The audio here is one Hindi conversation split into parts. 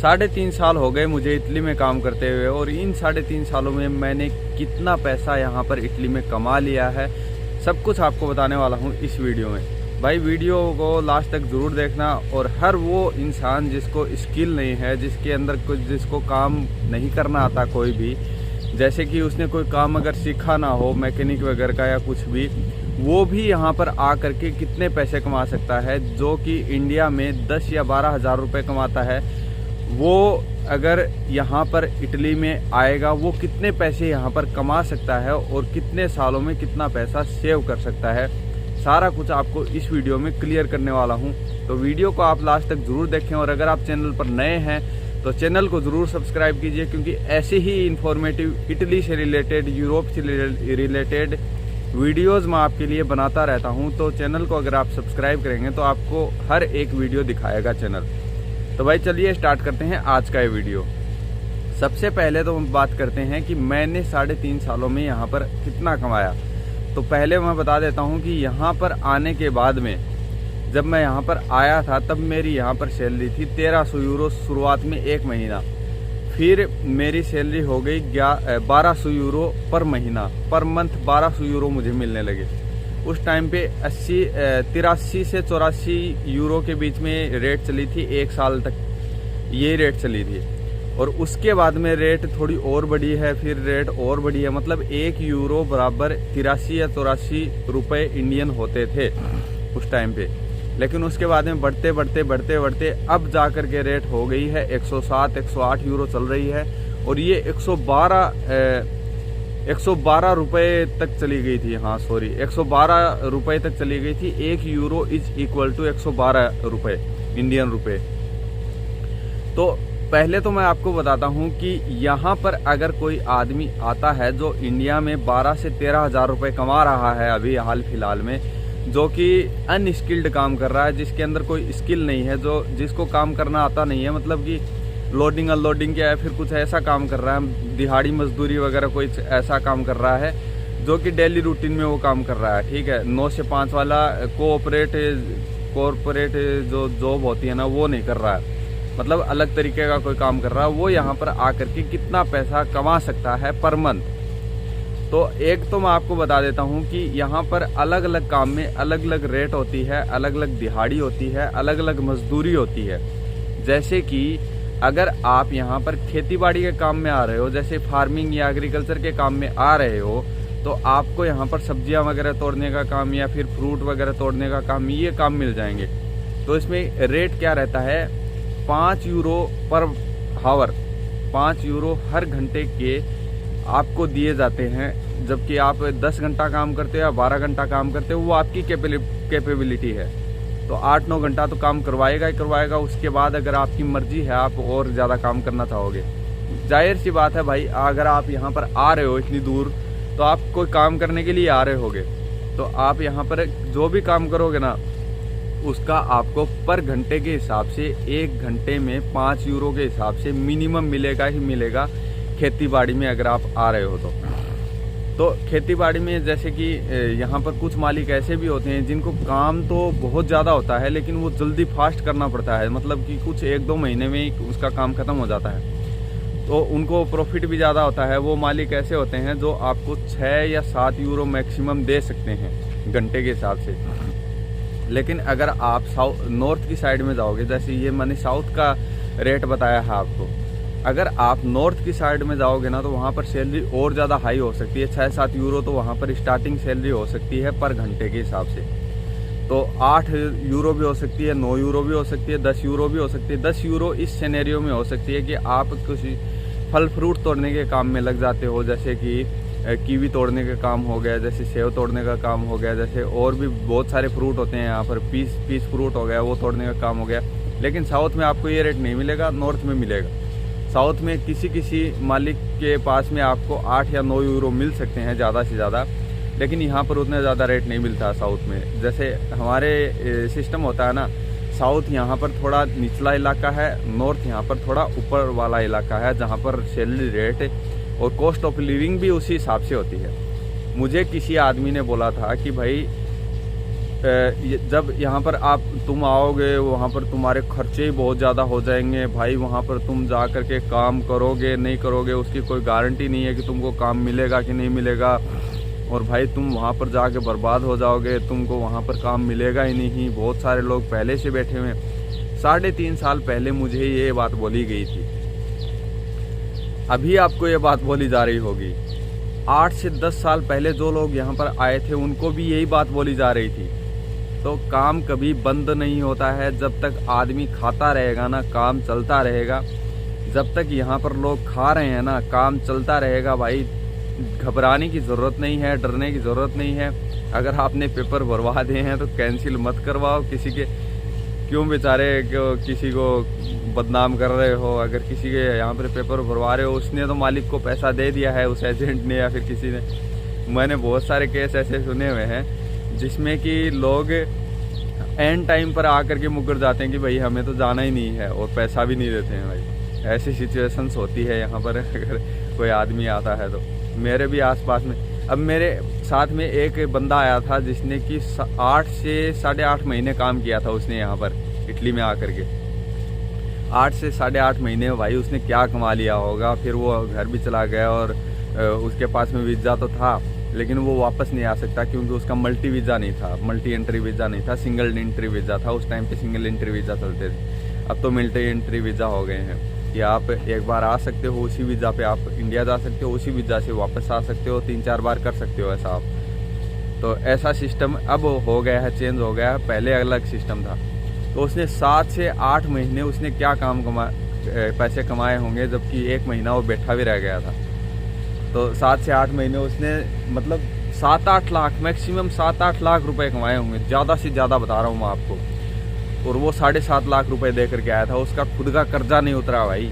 3.5 साल हो गए मुझे इटली में काम करते हुए, और इन 3.5 सालों में मैंने कितना पैसा यहाँ पर इटली में कमा लिया है, सब कुछ आपको बताने वाला हूँ इस वीडियो में। भाई वीडियो को लास्ट तक ज़रूर देखना। और हर वो इंसान जिसको स्किल नहीं है, जिसके अंदर कुछ, जिसको काम नहीं करना आता कोई भी, जैसे कि उसने कोई काम अगर सीखा ना हो मैकेनिक वगैरह का या कुछ भी, वो भी यहाँ पर आ करके कितने पैसे कमा सकता है। जो कि इंडिया में 10 या 12 हज़ार रुपये कमाता है, वो अगर यहाँ पर इटली में आएगा वो कितने पैसे यहाँ पर कमा सकता है और कितने सालों में कितना पैसा सेव कर सकता है, सारा कुछ आपको इस वीडियो में क्लियर करने वाला हूँ। तो वीडियो को आप लास्ट तक ज़रूर देखें, और अगर आप चैनल पर नए हैं तो चैनल को ज़रूर सब्सक्राइब कीजिए, क्योंकि ऐसे ही इन्फॉर्मेटिव इटली से रिलेटेड, यूरोप से रिलेटेड वीडियोज़ मैं आपके लिए बनाता रहता हूँ। तो चैनल को अगर आप सब्सक्राइब करेंगे तो आपको हर एक वीडियो दिखाएगा चैनल। तो भाई चलिए स्टार्ट करते हैं आज का ये वीडियो। सबसे पहले तो हम बात करते हैं कि मैंने 3.5 सालों में यहाँ पर कितना कमाया। तो पहले मैं बता देता हूँ कि यहाँ पर आने के बाद में, जब मैं यहाँ पर आया था तब मेरी यहाँ पर सैलरी थी 1300 यूरो शुरुआत में एक महीना। फिर मेरी सैलरी हो गई 1200 यूरो पर महीना, पर मंथ 1200 यूरो मुझे मिलने लगे। उस टाइम पे 83 से 84 यूरो के बीच में रेट चली थी, एक साल तक ये रेट चली थी। और उसके बाद में रेट थोड़ी और बढ़ी है, फिर रेट और बढ़ी है, मतलब 1 यूरो बराबर 83 या 84 रुपये इंडियन होते थे उस टाइम पे। लेकिन उसके बाद में बढ़ते बढ़ते अब जा कर के रेट हो गई है 107 108 यूरो चल रही है, और ये 112 रुपये तक चली गई थी। हाँ सॉरी, 112 रुपये तक चली गई थी। 1 यूरो इज इक्वल टू 112 रुपये इंडियन रुपये। तो पहले तो मैं आपको बताता हूँ कि यहाँ पर अगर कोई आदमी आता है जो इंडिया में 12 से 13 हज़ार रुपये कमा रहा है अभी हाल फिलहाल में, जो कि अनस्किल्ड काम कर रहा है, जिसके अंदर कोई स्किल नहीं है, जिसको काम करना आता नहीं है, मतलब कि लोडिंग अनलोडिंग क्या है, फिर कुछ ऐसा काम कर रहा है, दिहाड़ी मजदूरी वगैरह कोई ऐसा काम कर रहा है जो कि डेली रूटीन में वो काम कर रहा है। ठीक है, 9 से 5 वाला कॉरपोरेट जो जॉब होती है ना, वो नहीं कर रहा है, मतलब अलग तरीके का कोई काम कर रहा है। वो यहाँ पर आकर के कितना पैसा कमा सकता है पर मंथ। तो एक तो मैं आपको बता देता हूँ कि यहाँ पर अलग अलग काम में अलग अलग रेट होती है, अलग अलग दिहाड़ी होती है, अलग अलग मजदूरी होती है। जैसे कि अगर आप यहाँ पर खेतीबाड़ी के काम में आ रहे हो, जैसे फार्मिंग या एग्रीकल्चर के काम में आ रहे हो, तो आपको यहाँ पर सब्जियाँ वगैरह तोड़ने का काम या फिर फ्रूट वगैरह तोड़ने का काम, ये काम मिल जाएंगे। तो इसमें रेट क्या रहता है, 5 यूरो पर हावर, 5 यूरो हर घंटे के आपको दिए जाते हैं। जबकि आप 10 घंटा काम करते हो या 12 घंटा काम करते हो, वो आपकी कैपेबिलिटी है। तो 8-9 घंटा तो काम करवाएगा ही करवाएगा। उसके बाद अगर आपकी मर्जी है, आप और ज़्यादा काम करना चाहोगे, जाहिर सी बात है भाई, अगर आप यहाँ पर आ रहे हो इतनी दूर, तो आप कोई काम करने के लिए आ रहे होगे, तो आप यहाँ पर जो भी काम करोगे ना, उसका आपको पर घंटे के हिसाब से 1 घंटे में 5 यूरो के हिसाब से मिनिमम मिलेगा ही मिलेगा खेतीबाड़ी में अगर आप आ रहे हो तो खेतीबाड़ी में जैसे कि यहाँ पर कुछ मालिक ऐसे भी होते हैं जिनको काम तो बहुत ज़्यादा होता है, लेकिन वो जल्दी फास्ट करना पड़ता है, मतलब कि कुछ 1-2 महीने में ही उसका काम ख़त्म हो जाता है, तो उनको प्रॉफिट भी ज़्यादा होता है। वो मालिक ऐसे होते हैं जो आपको 6 या 7 यूरो मैक्सिमम दे सकते हैं घंटे के हिसाब से। लेकिन अगर आप नॉर्थ की साइड में जाओगे, जैसे ये मैंने साउथ का रेट बताया है आपको, अगर आप नॉर्थ की साइड में जाओगे ना, तो वहाँ पर सैलरी और ज़्यादा हाई हो सकती है। 6-7 यूरो तो वहाँ पर स्टार्टिंग सैलरी हो सकती है पर घंटे के हिसाब से। तो 8 यूरो भी हो सकती है, 9 यूरो भी हो सकती है, 10 यूरो भी हो सकती है। 10 यूरो इस सिनेरियो में हो सकती है कि आप किसी फल फ्रूट तोड़ने के काम में लग जाते हो, जैसे कि कीवी तोड़ने का काम हो गया, जैसे सेव तोड़ने का काम हो गया, जैसे और भी बहुत सारे फ्रूट होते हैं यहाँ पर, पीस फ्रूट हो गया, वो तोड़ने का काम हो गया। लेकिन साउथ में आपको ये रेट नहीं मिलेगा, नॉर्थ में मिलेगा। साउथ में किसी मालिक के पास में आपको 8 या 9 यूरो मिल सकते हैं ज़्यादा से ज़्यादा, लेकिन यहाँ पर उतना ज़्यादा रेट नहीं मिलता साउथ में। जैसे हमारे सिस्टम होता है ना, साउथ यहाँ पर थोड़ा निचला इलाका है, नॉर्थ यहाँ पर थोड़ा ऊपर वाला इलाका है, जहाँ पर सैलरी रेट और कॉस्ट ऑफ लिविंग भी उसी हिसाब से होती है। मुझे किसी आदमी ने बोला था कि भाई जब यहाँ पर तुम आओगे वहाँ पर तुम्हारे खर्चे ही बहुत ज़्यादा हो जाएंगे भाई। वहाँ पर तुम जा कर के काम करोगे नहीं करोगे उसकी कोई गारंटी नहीं है कि तुमको काम मिलेगा कि नहीं मिलेगा। और भाई तुम वहाँ पर जाके बर्बाद हो जाओगे, तुमको वहाँ पर काम मिलेगा ही नहीं। बहुत सारे लोग पहले से बैठे हुए हैं। 3.5 साल पहले मुझे ये बात बोली गई थी, अभी आपको ये बात बोली जा रही होगी। 8 से 10 साल पहले जो लोग यहाँ पर आए थे उनको भी यही बात बोली जा रही थी। तो काम कभी बंद नहीं होता है, जब तक आदमी खाता रहेगा ना काम चलता रहेगा। जब तक यहाँ पर लोग खा रहे हैं ना काम चलता रहेगा भाई। घबराने की ज़रूरत नहीं है, डरने की ज़रूरत नहीं है। अगर आपने पेपर भरवा दिए हैं तो कैंसिल मत करवाओ किसी के, क्यों बेचारे किसी को बदनाम कर रहे हो। अगर किसी के यहाँ पर पेपर भरवा रहे हो उसने तो मालिक को पैसा दे दिया है, उस एजेंट ने या फिर किसी ने। मैंने बहुत सारे केस ऐसे सुने हुए हैं जिसमें कि लोग एंड टाइम पर आकर के मुकर जाते हैं कि भाई हमें तो जाना ही नहीं है और पैसा भी नहीं देते हैं भाई। ऐसी सिचुएशंस होती है यहाँ पर अगर कोई आदमी आता है तो। मेरे भी आसपास में, अब मेरे साथ में एक बंदा आया था जिसने कि 8 से 8.5 महीने काम किया था उसने यहाँ पर इटली में आकर के। 8 से 8.5 महीने भाई उसने क्या कमा लिया होगा। फिर वो घर भी चला गया और उसके पास में वीज़ा तो था लेकिन वो वापस नहीं आ सकता क्योंकि उसका मल्टी वीज़ा नहीं था, मल्टी एंट्री वीज़ा नहीं था, सिंगल एंट्री वीज़ा था। उस टाइम पे सिंगल एंट्री वीज़ा चलते थे, अब तो मल्टी एंट्री वीज़ा हो गए हैं कि आप एक बार आ सकते हो उसी वीज़ा पे आप इंडिया जा सकते हो, उसी वीज़ा से वापस आ सकते हो, 3-4 बार कर सकते हो ऐसा आप। तो ऐसा सिस्टम अब हो गया है, चेंज हो गया है, पहले अलग सिस्टम था। तो उसने 7 से 8 महीने उसने क्या पैसे कमाए होंगे, जबकि 1 महीना वो बैठा भी रह गया था। तो 7 से 8 महीने उसने मतलब 7-8 लाख, मैक्सिमम 7-8 लाख रुपए कमाए होंगे, ज़्यादा से ज़्यादा बता रहा हूँ मैं आपको। और वो 7.5 लाख रुपए दे करके आया था, उसका खुद का कर्जा नहीं उतरा भाई।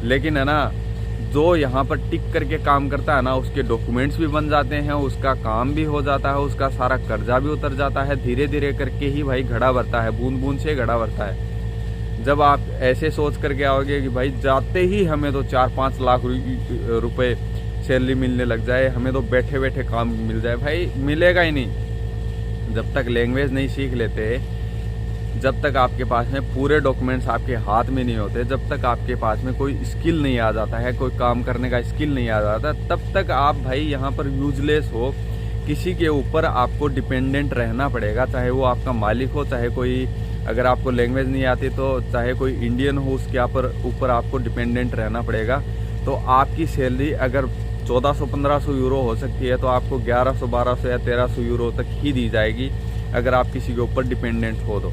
लेकिन है ना, जो यहाँ पर टिक करके काम करता है ना उसके डॉक्यूमेंट्स भी बन जाते हैं, उसका काम भी हो जाता है, उसका सारा कर्जा भी उतर जाता है। धीरे धीरे करके ही भाई घड़ा भरता है, बूंद बूंद से घड़ा भरता है। जब आप ऐसे सोच करके आओगे कि भाई जाते ही हमें तो 4-5 लाख रुपए सैलरी मिलने लग जाए, हमें तो बैठे बैठे काम मिल जाए, भाई मिलेगा ही नहीं। जब तक लैंग्वेज नहीं सीख लेते, जब तक आपके पास में पूरे डॉक्यूमेंट्स आपके हाथ में नहीं होते, जब तक आपके पास में कोई स्किल नहीं आ जाता है, कोई काम करने का स्किल नहीं आ जाता, तब तक आप भाई यहाँ पर यूजलेस हो। किसी के ऊपर आपको डिपेंडेंट रहना पड़ेगा, चाहे वो आपका मालिक हो, चाहे कोई, अगर आपको लैंग्वेज नहीं आती तो चाहे कोई इंडियन हो, उसके ऊपर आपको डिपेंडेंट रहना पड़ेगा। तो आपकी सैलरी अगर 1400-1500 यूरो हो सकती है तो आपको 1100-1200 या 1300 यूरो तक ही दी जाएगी अगर आप किसी के ऊपर डिपेंडेंट हो तो।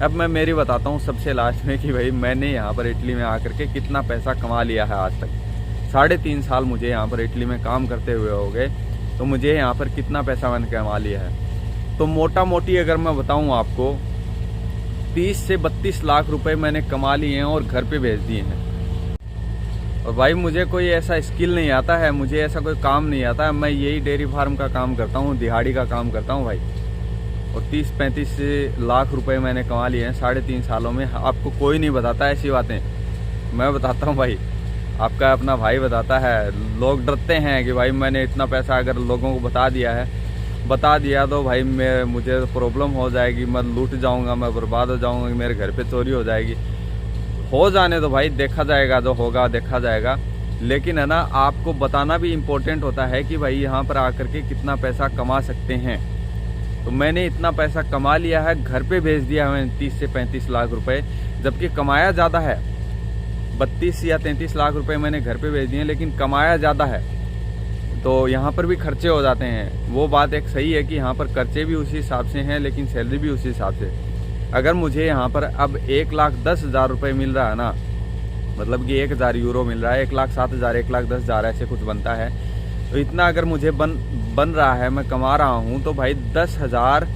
अब मैं मेरी बताता हूँ सबसे लास्ट में कि भाई मैंने यहाँ पर इटली में आकर के कितना पैसा कमा लिया है आज तक। 3.5 साल मुझे यहाँ पर इटली में काम करते हुए हो गए, तो मुझे यहाँ पर कितना पैसा मैंने कमा लिया है। तो मोटा मोटी अगर मैं बताऊँ आपको, 30 से 32 लाख रुपए मैंने कमा लिए हैं और घर पे भेज दिए हैं। और भाई मुझे कोई ऐसा स्किल नहीं आता है, मुझे ऐसा कोई काम नहीं आता है। मैं यही डेयरी फार्म का काम करता हूँ, दिहाड़ी का काम करता हूँ भाई। और 30-35 लाख रुपए मैंने कमा लिए हैं 3.5 सालों में। आपको कोई नहीं बताता ऐसी बातें, मैं बताता हूँ भाई, आपका अपना भाई बताता है। लोग डरते हैं कि भाई मैंने इतना पैसा अगर लोगों को बता दिया तो भाई मुझे प्रॉब्लम हो जाएगी, मैं लूट जाऊंगा, मैं बर्बाद हो जाऊंगा, मेरे घर पे चोरी हो जाएगी। हो जाने तो भाई, देखा जाएगा, जो होगा देखा जाएगा। लेकिन है ना, आपको बताना भी इम्पोर्टेंट होता है कि भाई यहाँ पर आकर के कितना पैसा कमा सकते हैं। तो मैंने इतना पैसा कमा लिया है, घर पे भेज दिया मैंने 30 से 35 लाख रुपए, जबकि कमाया ज़्यादा है। 32 या 33 लाख रुपए मैंने घर पे भेज दिए, लेकिन कमाया ज़्यादा है। तो यहाँ पर भी खर्चे हो जाते हैं। वो बात एक सही है कि यहाँ पर खर्चे भी उसी हिसाब से हैं, लेकिन सैलरी भी उसी हिसाब से। अगर मुझे यहाँ पर अब 1,10,000 रुपये मिल रहा है ना, मतलब कि 1,000 यूरो मिल रहा है, 1,07,000, 1,10,000 ऐसे कुछ बनता है। तो इतना अगर मुझे बन रहा है, मैं कमा रहा हूँ, तो भाई 10,000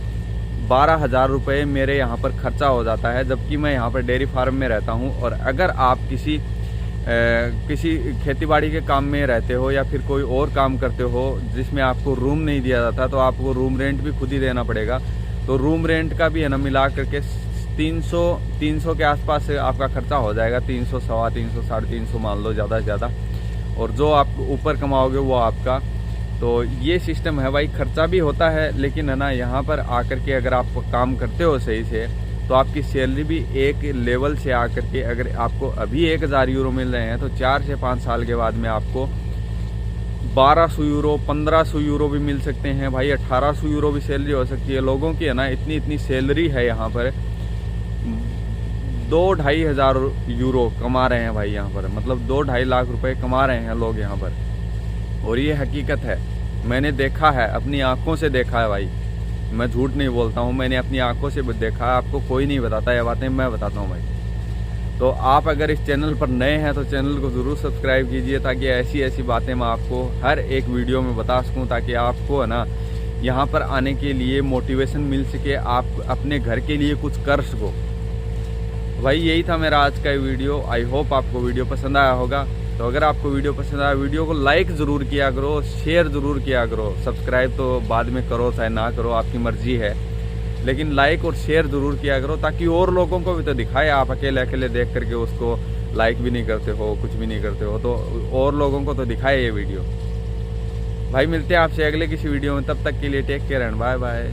12,000 रुपये मेरे यहाँ पर खर्चा हो जाता है, जबकि मैं यहाँ पर डेयरी फार्म में रहता हूँ। और अगर आप किसी खेतीबाड़ी के काम में रहते हो या फिर कोई और काम करते हो जिसमें आपको रूम नहीं दिया जाता, तो आपको रूम रेंट भी खुद ही देना पड़ेगा। तो रूम रेंट का भी है ना, मिला करके 300 के आसपास से आपका खर्चा हो जाएगा। 300, 325, 350 मान लो ज़्यादा से ज़्यादा। और जो आप ऊपर कमाओगे वो आपका तो ये सिस्टम है भाई। खर्चा भी होता है, लेकिन है ना यहाँ पर आकर के अगर आप काम करते हो सही से तो आपकी सैलरी भी एक लेवल से आकर के, अगर आपको अभी 1000 यूरो मिल रहे हैं तो 4 से 5 साल के बाद में आपको 1200 यूरो 1500 यूरो भी मिल सकते हैं भाई। 1800 यूरो भी सैलरी हो सकती है लोगों की, है ना। इतनी सैलरी है यहाँ पर। 2-2.5 हज़ार यूरो कमा रहे हैं भाई यहाँ पर, मतलब 2-2.5 लाख रुपए कमा रहे हैं लोग यहाँ पर। और ये हकीकत है, मैंने देखा है, अपनी आंखों से देखा है भाई, मैं झूठ नहीं बोलता हूँ, मैंने अपनी आंखों से देखा है। आपको कोई नहीं बताता ये बातें, मैं बताता हूँ भाई। तो आप अगर इस चैनल पर नए हैं तो चैनल को ज़रूर सब्सक्राइब कीजिए, ताकि ऐसी ऐसी बातें मैं आपको हर एक वीडियो में बता सकूँ, ताकि आपको है ना यहाँ पर आने के लिए मोटिवेशन मिल सके, आप अपने घर के लिए कुछ कर सको भाई। यही था मेरा आज का वीडियो। आई होप आपको वीडियो पसंद आया होगा। तो अगर आपको वीडियो पसंद आया, वीडियो को लाइक ज़रूर किया करो, शेयर ज़रूर किया करो। सब्सक्राइब तो बाद में करो, चाहे ना करो, आपकी मर्ज़ी है, लेकिन लाइक और शेयर ज़रूर किया करो, ताकि और लोगों को भी तो दिखाए। आप अकेले अकेले देख करके उसको लाइक भी नहीं करते हो, कुछ भी नहीं करते हो, तो और लोगों को तो दिखाए ये वीडियो भाई। मिलते हैं आपसे अगले किसी वीडियो में, तब तक के लिए take care and bye bye.